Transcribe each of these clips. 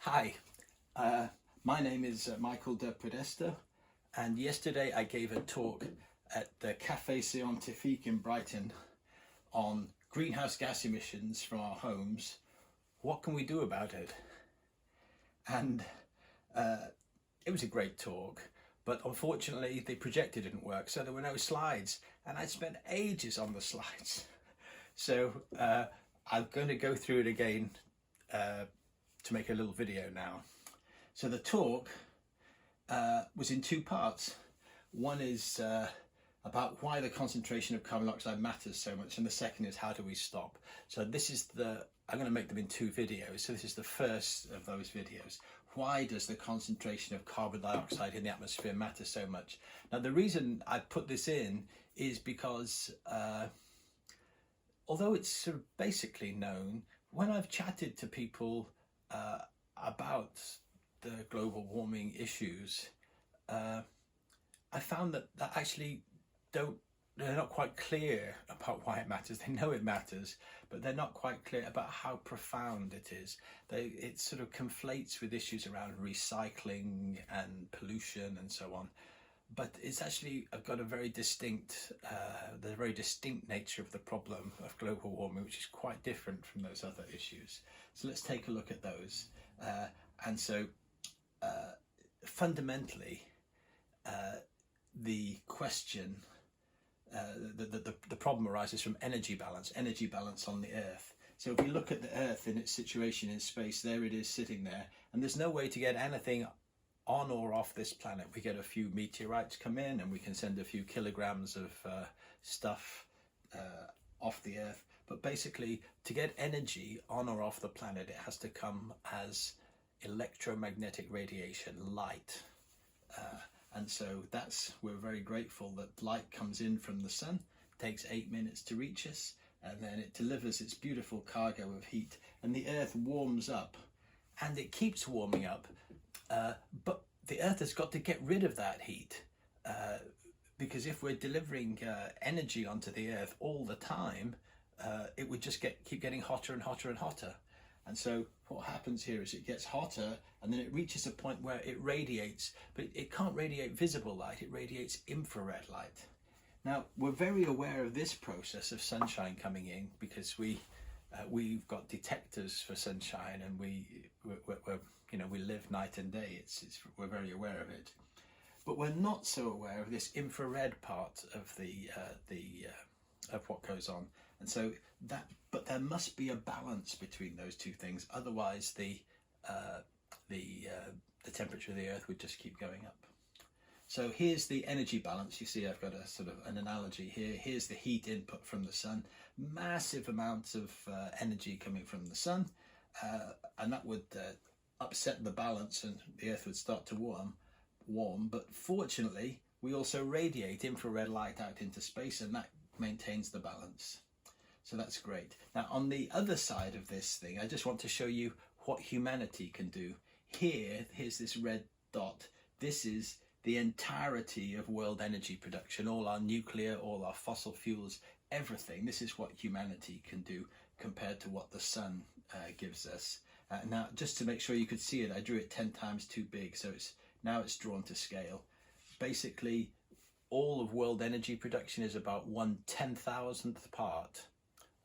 Hi, my name is Michael de Podesta, and yesterday I gave a talk at the Café Scientifique in Brighton on greenhouse gas emissions from our homes. What can we do about it? And it was a great talk, but unfortunately the projector didn't work, so there were no slides, and I spent ages on the slides. So I'm going to go through it again to make a little video now. So the talk was in two parts. One is about why the concentration of carbon dioxide matters so much, and the second is how do we stop. So this is I'm going to make them in two videos. So this is the first of those videos. Why does the concentration of carbon dioxide in the atmosphere matter so much? Now the reason I put this in is because although it's sort of basically known, when I've chatted to people about the global warming issues, I found that actually they're not quite clear about why it matters. They know it matters, but they're not quite clear about how profound it is. It sort of conflates with issues around recycling and pollution and so on. But it's actually got a very distinct, the very distinct nature of the problem of global warming, which is quite different from those other issues. So let's take a look at those. And so fundamentally, the question, the problem arises from energy balance on the Earth. So if we look at the Earth in its situation in space, there it is sitting there, and there's no way to get anything on or off this planet. We get a few meteorites come in and we can send a few kilograms of stuff off the Earth, but basically to get energy on or off the planet, it has to come as electromagnetic radiation, light. And so we're very grateful that light comes in from the sun, takes 8 minutes to reach us, and then it delivers its beautiful cargo of heat, and the Earth warms up, and it keeps warming up. But the Earth has got to get rid of that heat, because if we're delivering energy onto the Earth all the time, it would just keep getting hotter and hotter and hotter. And so what happens here is it gets hotter, and then it reaches a point where it radiates, but it can't radiate visible light, it radiates infrared light. Now, we're very aware of this process of sunshine coming in because we've got detectors for sunshine, and we live night and day. We're very aware of it, but we're not so aware of this infrared part of of what goes on. And so but there must be a balance between those two things. Otherwise, the temperature of the Earth would just keep going up. So here's the energy balance. You see, I've got a sort of an analogy here. Here's the heat input from the sun, massive amounts of energy coming from the sun, and that would upset the balance, and the Earth would start to warm. But fortunately, we also radiate infrared light out into space, and that maintains the balance. So that's great. Now, on the other side of this thing, I just want to show you what humanity can do. Here's this red dot. This is the entirety of world energy production, all our nuclear, all our fossil fuels, everything. This is what humanity can do compared to what the sun gives us. Now, just to make sure you could see it, I drew it 10 times too big, so now it's drawn to scale. Basically, all of world energy production is about 1/10,000th part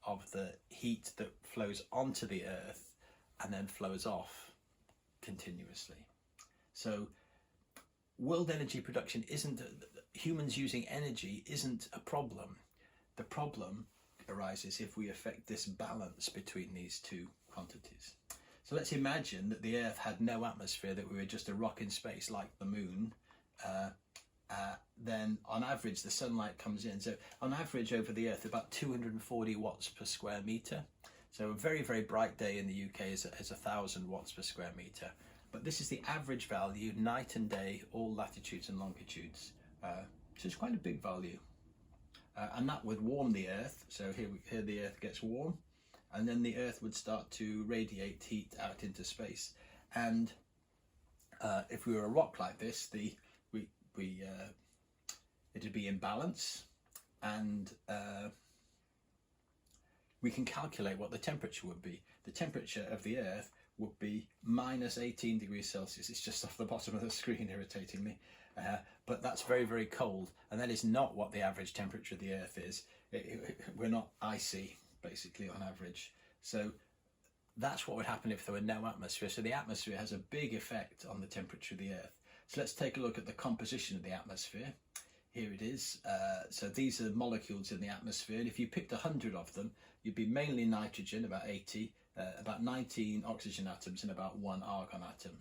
of the heat that flows onto the Earth and then flows off continuously. So world energy production humans using energy isn't a problem. The problem arises if we affect this balance between these two quantities. So let's imagine that the Earth had no atmosphere, that we were just a rock in space like the moon. Then on average the sunlight comes in. So on average over the Earth about 240 watts per square meter. So a very, very bright day in the UK is 1,000 watts per square meter. But this is the average value, night and day, all latitudes and longitudes. So it's quite a big value. And that would warm the Earth. So here the Earth gets warm, and then the Earth would start to radiate heat out into space. And if we were a rock like this, it'd be in balance, and we can calculate what the temperature would be. The temperature of the Earth would be minus 18 degrees Celsius. It's just off the bottom of the screen, irritatingly. But that's very, very cold, and that is not what the average temperature of the Earth is. We're not icy, basically, on average. So that's what would happen if there were no atmosphere. So the atmosphere has a big effect on the temperature of the Earth. So let's take a look at the composition of the atmosphere. Here it is. So these are molecules in the atmosphere, and if you picked 100 of them, you'd be mainly nitrogen, about 80, about 19 oxygen atoms, and about 1 argon atom.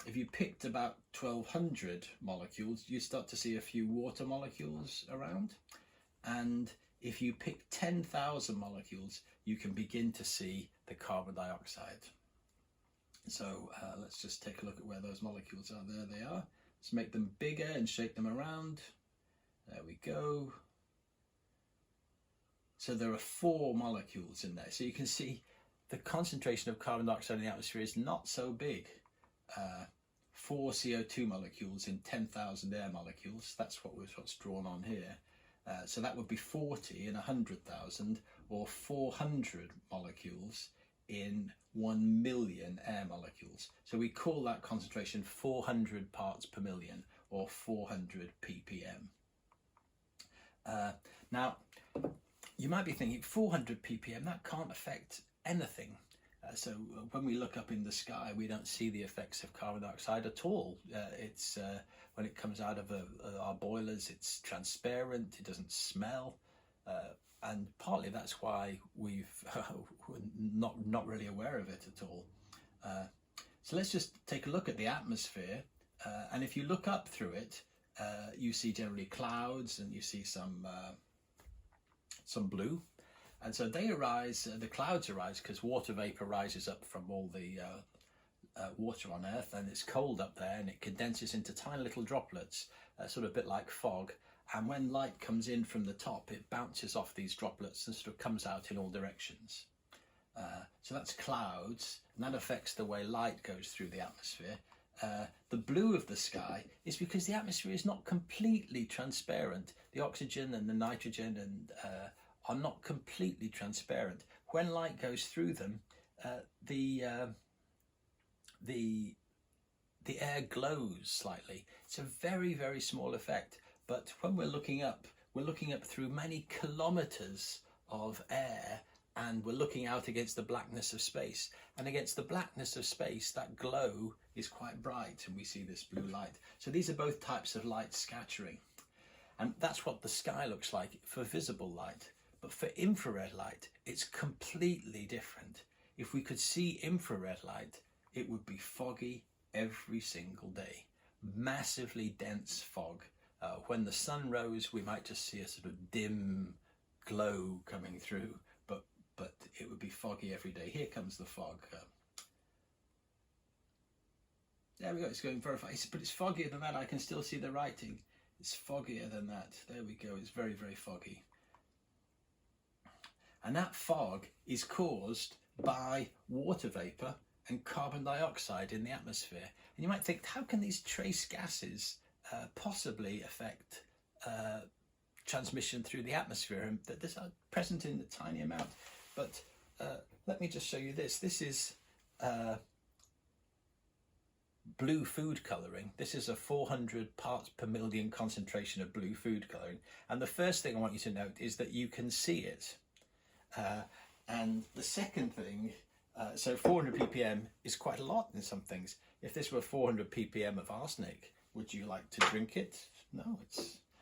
If you picked about 1200 molecules, you start to see a few water molecules around. And if you pick 10,000 molecules, you can begin to see the carbon dioxide. So let's just take a look at where those molecules are. There they are. Let's make them bigger and shake them around. There we go. So there are 4 molecules in there. So you can see the concentration of carbon dioxide in the atmosphere is not so big. 4 CO2 molecules in 10,000 air molecules. That's what's drawn on here. So that would be 40 in 100,000, or 400 molecules in 1 million air molecules. So we call that concentration 400 parts per million, or 400 ppm. Now, you might be thinking 400 ppm, that can't affect anything. So when we look up in the sky, we don't see the effects of carbon dioxide at all. It's when it comes out of our boilers, it's transparent, it doesn't smell, and partly that's why we're not really aware of it at all. So let's just take a look at the atmosphere, and if you look up through it, you see generally clouds, and you see some blue. And so they arise, the clouds arise because water vapor rises up from all the water on Earth, and it's cold up there, and it condenses into tiny little droplets, sort of a bit like fog. And when light comes in from the top, it bounces off these droplets and sort of comes out in all directions. So that's clouds, and that affects the way light goes through the atmosphere. The blue of the sky is because the atmosphere is not completely transparent. The oxygen and the nitrogen and are not completely transparent. When light goes through them, the air glows slightly. It's a very, very small effect. But when we're looking up through many kilometers of air, and we're looking out against the blackness of space. And against the blackness of space, that glow is quite bright, and we see this blue light. So these are both types of light scattering. And that's what the sky looks like for visible light. But for infrared light, it's completely different. If we could see infrared light, it would be foggy every single day. Massively dense fog. When the sun rose, we might just see a sort of dim glow coming through, but it would be foggy every day. Here comes the fog. There we go, it's going very fast, but it's foggier than that. I can still see the writing. It's foggier than that. There we go, it's very, very foggy. And that fog is caused by water vapor and carbon dioxide in the atmosphere. And you might think, how can these trace gases possibly affect transmission through the atmosphere? And that this are present in a tiny amount. But let me just show you this. This is blue food colouring. This is a 400 parts per million concentration of blue food colouring. And the first thing I want you to note is that you can see it. And the second thing, so 400 ppm is quite a lot in some things. If this were 400 ppm of arsenic, would you like to drink it? No,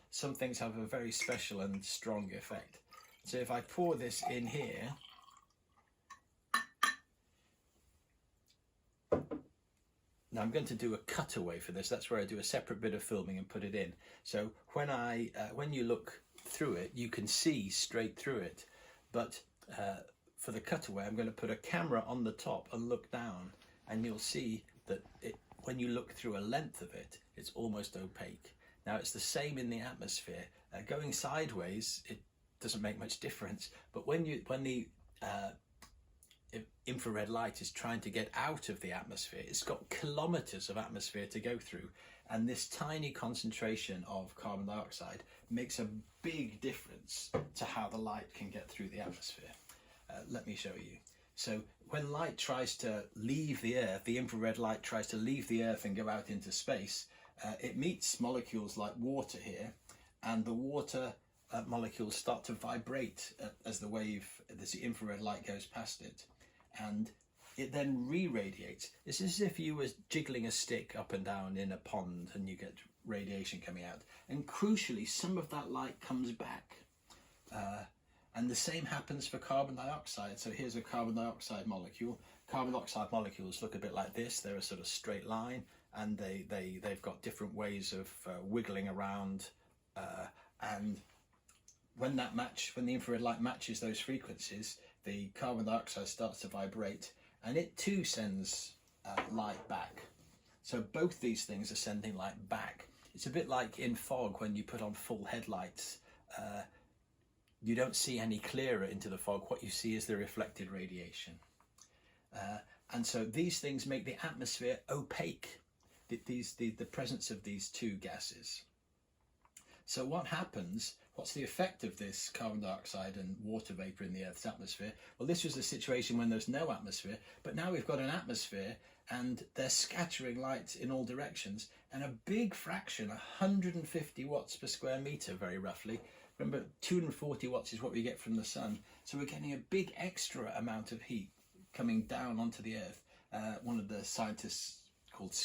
some things have a very special and strong effect. So if I pour this in here, now I'm going to do a cutaway for this. That's where I do a separate bit of filming and put it in. So when you look through it, you can see straight through it. But for the cutaway, I'm going to put a camera on the top and look down, and you'll see that when you look through a length of it, it's almost opaque. Now it's the same in the atmosphere. Going sideways, it doesn't make much difference. But when the infrared light is trying to get out of the atmosphere, it's got kilometers of atmosphere to go through, and this tiny concentration of carbon dioxide makes a big difference to how the light can get through the atmosphere. Let me show you. So when light tries to leave the Earth, the infrared light tries to leave the Earth and go out into space, it meets molecules like water here, and the water molecules start to vibrate as the infrared light goes past it, and it then re-radiates. It's as if you were jiggling a stick up and down in a pond and you get radiation coming out. And crucially, some of that light comes back. And the same happens for carbon dioxide. So here's a carbon dioxide molecule. Carbon dioxide molecules look a bit like this. They're a sort of straight line, and they've got different ways of wiggling around. And when the infrared light matches those frequencies, the carbon dioxide starts to vibrate, and it too sends light back. So both these things are sending light back. It's a bit like in fog when you put on full headlights. You don't see any clearer into the fog. What you see is the reflected radiation. And so these things make the atmosphere opaque, the presence of these two gases. So what happens, what's the effect of this carbon dioxide and water vapor in the Earth's atmosphere? Well, this was the situation when there's no atmosphere, but now we've got an atmosphere and they're scattering light in all directions, and a big fraction, 150 watts per square meter, very roughly. Remember, 240 watts is what we get from the sun. So we're getting a big extra amount of heat coming down onto the Earth. One of the scientists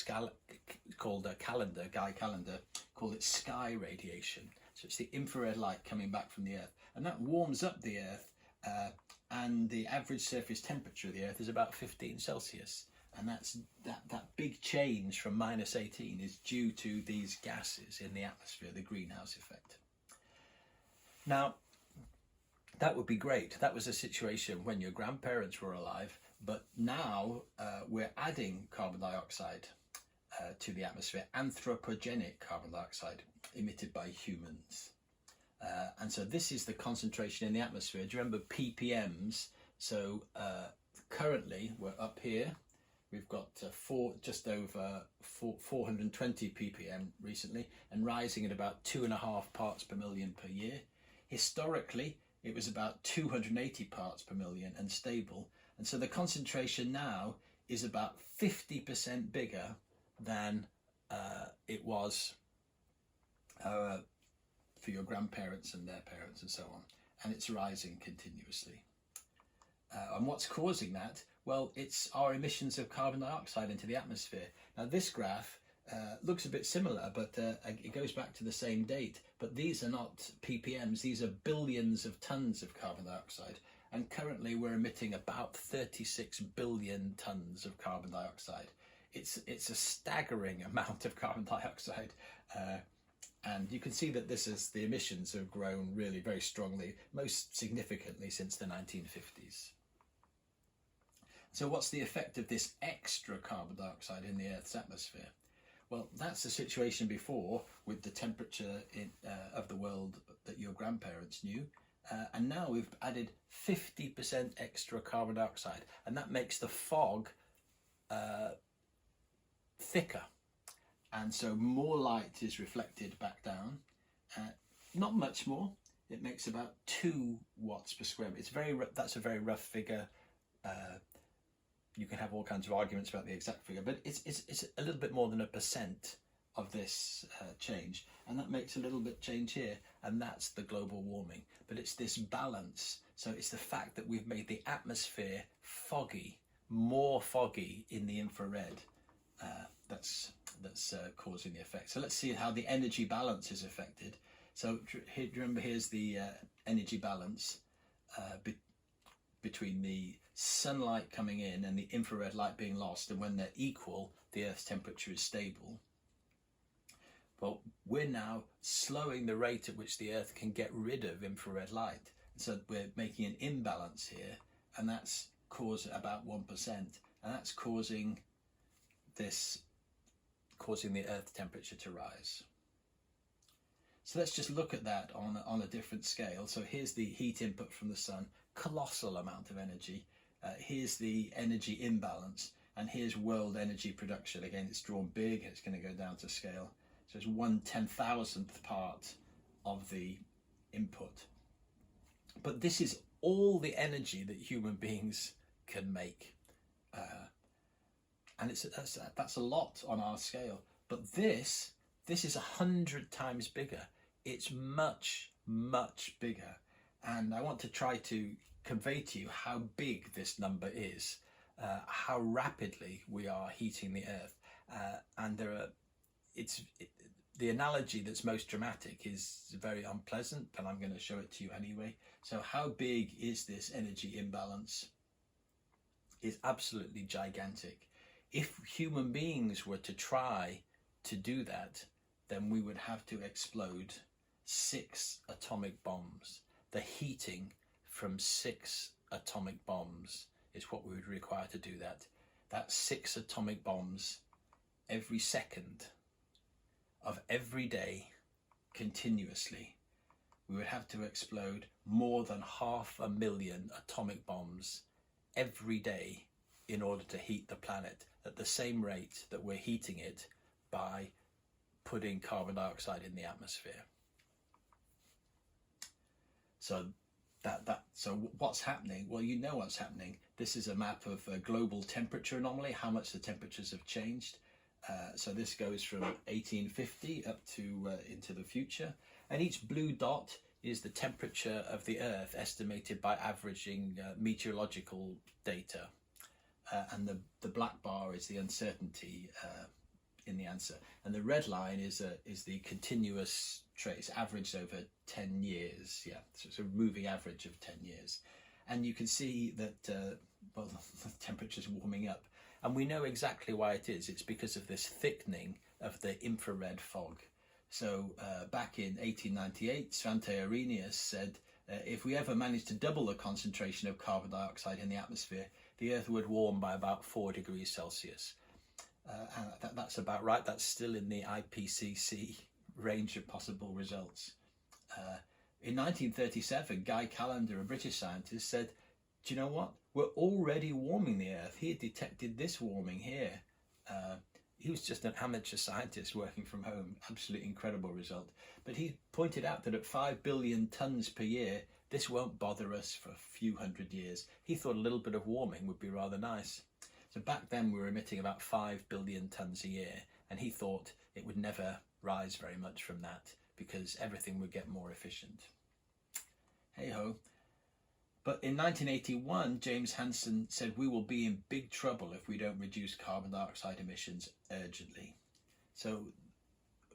Guy Callender, called it sky radiation. So it's the infrared light coming back from the Earth, and that warms up the Earth, and the average surface temperature of the Earth is about 15 Celsius. And that big change from -18 is due to these gases in the atmosphere, the greenhouse effect. Now, that would be great. That was a situation when your grandparents were alive, but now we're adding carbon dioxide to the atmosphere, anthropogenic carbon dioxide emitted by humans. And so this is the concentration in the atmosphere. Do you remember ppms? So currently we're up here. We've got just over 420 ppm recently, and rising at about 2.5 parts per million per year. Historically, it was about 280 parts per million and stable. And so the concentration now is about 50% bigger than it was for your grandparents and their parents and so on. And it's rising continuously. And what's causing that? Well, it's our emissions of carbon dioxide into the atmosphere. Now, this graph looks a bit similar, but it goes back to the same date. But these are not ppms, these are billions of tons of carbon dioxide. And currently we're emitting about 36 billion tons of carbon dioxide. It's a staggering amount of carbon dioxide. And you can see that the emissions have grown really very strongly, most significantly since the 1950s. So what's the effect of this extra carbon dioxide in the Earth's atmosphere? Well, that's the situation before with the temperature of the world that your grandparents knew. And now we've added 50% extra carbon dioxide, and that makes the fog thicker. And so more light is reflected back down. Not much more. It makes about 2 watts per square meter. That's a very rough figure. You can have all kinds of arguments about the exact figure, but it's a little bit more than 1% of this change, and that makes a little bit change here, and that's the global warming. But it's this balance. So it's the fact that we've made the atmosphere foggy, more foggy in the infrared, that's causing the effect. So let's see how the energy balance is affected. So remember, here's the energy balance between the sunlight coming in and the infrared light being lost, and when they're equal, the Earth's temperature is stable. Well, we're now slowing the rate at which the Earth can get rid of infrared light. So we're making an imbalance here, and that's caused about 1%, and that's causing the Earth temperature to rise. So let's just look at that on a different scale. So here's the heat input from the sun, colossal amount of energy. Here's the energy imbalance, and here's world energy production. Again, it's drawn big, it's going to go down to scale. So it's 1/10,000th part of the input. But this is all the energy that human beings can make. And that's a lot on our scale. But this is 100 times bigger. It's much, much bigger. And I want to try to convey to you how big this number is, how rapidly we are heating the Earth. And the analogy that's most dramatic is very unpleasant, but I'm going to show it to you anyway. So how big is this energy imbalance? It's absolutely gigantic. If human beings were to try to do that, then we would have to explode 6 atomic bombs. The heating from 6 atomic bombs is what we would require to do that. That's 6 atomic bombs every second of every day, continuously. We would have to explode more than 500,000 atomic bombs every day in order to heat the planet at the same rate that we're heating it by putting carbon dioxide in the atmosphere. So so what's happening? Well, you know what's happening. This is a map of a global temperature anomaly, how much the temperatures have changed. So this goes from 1850 up to into the future, and each blue dot is the temperature of the Earth estimated by averaging meteorological data, and the black bar is the uncertainty in the answer, and the red line is the continuous trace averaged over 10 years. Yeah, so it's a moving average of 10 years, and you can see that well, the temperature's warming up. And we know exactly why it is. It's because of this thickening of the infrared fog. So back in 1898, Svante Arrhenius said, if we ever managed to double the concentration of carbon dioxide in the atmosphere, the Earth would warm by about 4 degrees Celsius. And that's about right. That's still in the IPCC range of possible results. In 1937, Guy Callender, a British scientist, said, do you know what? We're already warming the Earth. He had detected this warming here. He was just an amateur scientist working from home. Absolutely incredible result. But he pointed out that at 5 billion tons per year, this won't bother us for a few hundred years. He thought a little bit of warming would be rather nice. So back then we were emitting about 5 billion tons a year, and he thought it would never rise very much from that because everything would get more efficient. Hey ho. But in 1981, James Hansen said we will be in big trouble if we don't reduce carbon dioxide emissions urgently. So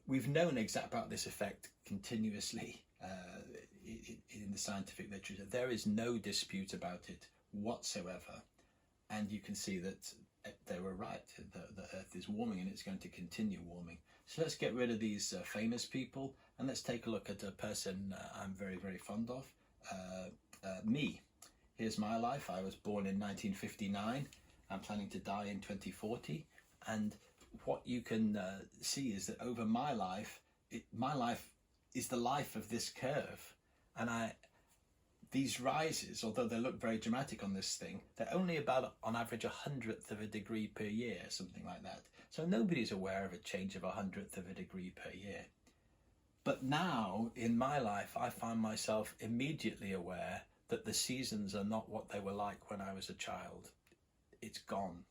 we've known exactly about this effect continuously in the scientific literature. There is no dispute about it whatsoever. And you can see that they were right. The Earth is warming and it's going to continue warming. So let's get rid of these famous people and let's take a look at a person I'm very, very fond of. Me. Here's my life. I was born in 1959. I'm planning to die in 2040. And what you can see is that over my life is the life of this curve. And these rises, although they look very dramatic on this thing, they're only about, on average, 1/100th of a degree per year, something like that. So nobody's aware of a change of 100th of a degree per year. But now, in my life, I find myself immediately aware that the seasons are not what they were like when I was a child. It's gone.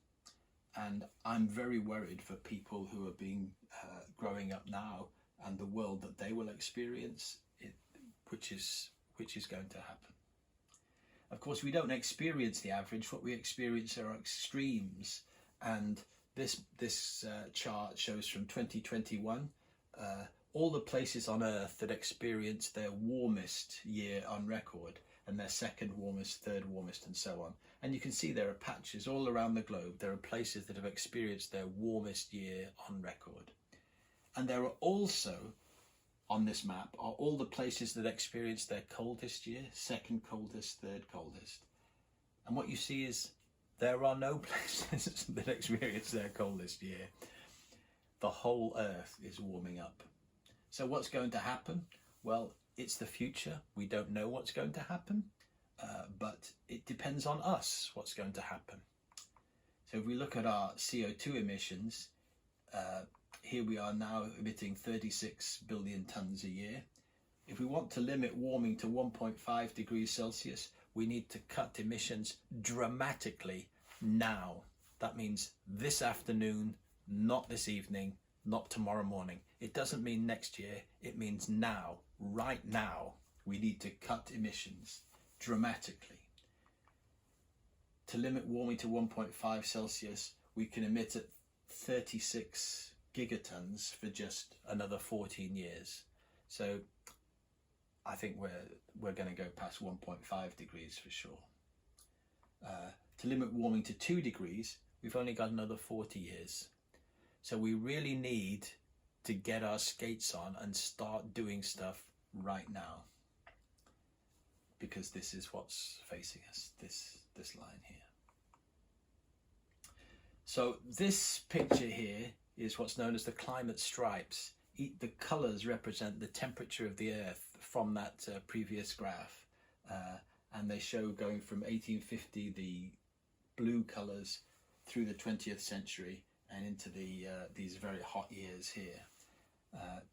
And I'm very worried for people who are growing up now and the world that they will experience, which is going to happen. Of course, we don't experience the average. What we experience are extremes. And this chart shows from 2021 all the places on Earth that experienced their warmest year on record and their second warmest, third warmest, and so on. And you can see there are patches all around the globe. There are places that have experienced their warmest year on record. And there are also, on this map, are all the places that experienced their coldest year, second coldest, third coldest. And what you see is there are no places that experience their coldest year. The whole Earth is warming up. So what's going to happen? Well, it's the future. We don't know what's going to happen, but it depends on us what's going to happen. So if we look at our CO2 emissions, here we are now emitting 36 billion tons a year. If we want to limit warming to 1.5 degrees Celsius, we need to cut emissions dramatically now. That means this afternoon, not this evening, not tomorrow morning. It doesn't mean next year, it means now, right now, we need to cut emissions dramatically. To limit warming to 1.5 Celsius, we can emit at 36 gigatons for just another 14 years. So I think we're going to go past 1.5 degrees for sure. To limit warming to 2 degrees, we've only got another 40 years. So we really need to get our skates on and start doing stuff right now, because this is what's facing us, this line here. So this picture here is what's known as the climate stripes. The colours represent the temperature of the Earth from that previous graph, and they show going from 1850, the blue colours, through the 20th century and into these very hot years here.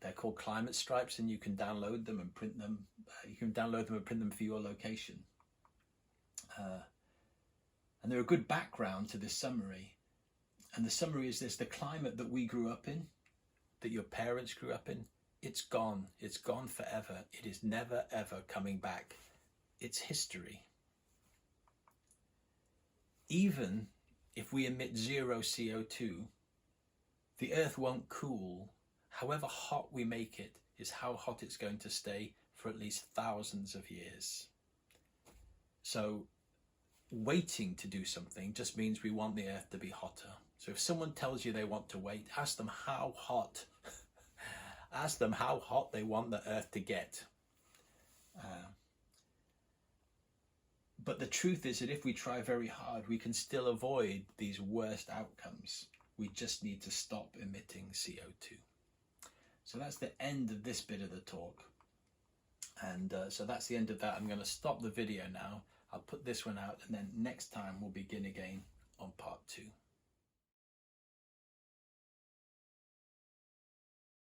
They're called climate stripes, and you can download them and print them. You can download them and print them for your location. And they're a good background to this summary. And the summary is this: the climate that we grew up in, that your parents grew up in, it's gone. It's gone forever. It is never, ever coming back. It's history. Even if we emit 0 CO2, the Earth won't cool. However hot we make it is how hot it's going to stay for at least thousands of years. So waiting to do something just means we want the Earth to be hotter. So if someone tells you they want to wait, ask them how hot. Ask them how hot they want the Earth to get. But the truth is that if we try very hard, we can still avoid these worst outcomes. We just need to stop emitting CO2. So that's the end of this bit of the talk. And so that's the end of that. I'm going to stop the video now. I'll put this one out, and then next time we'll begin again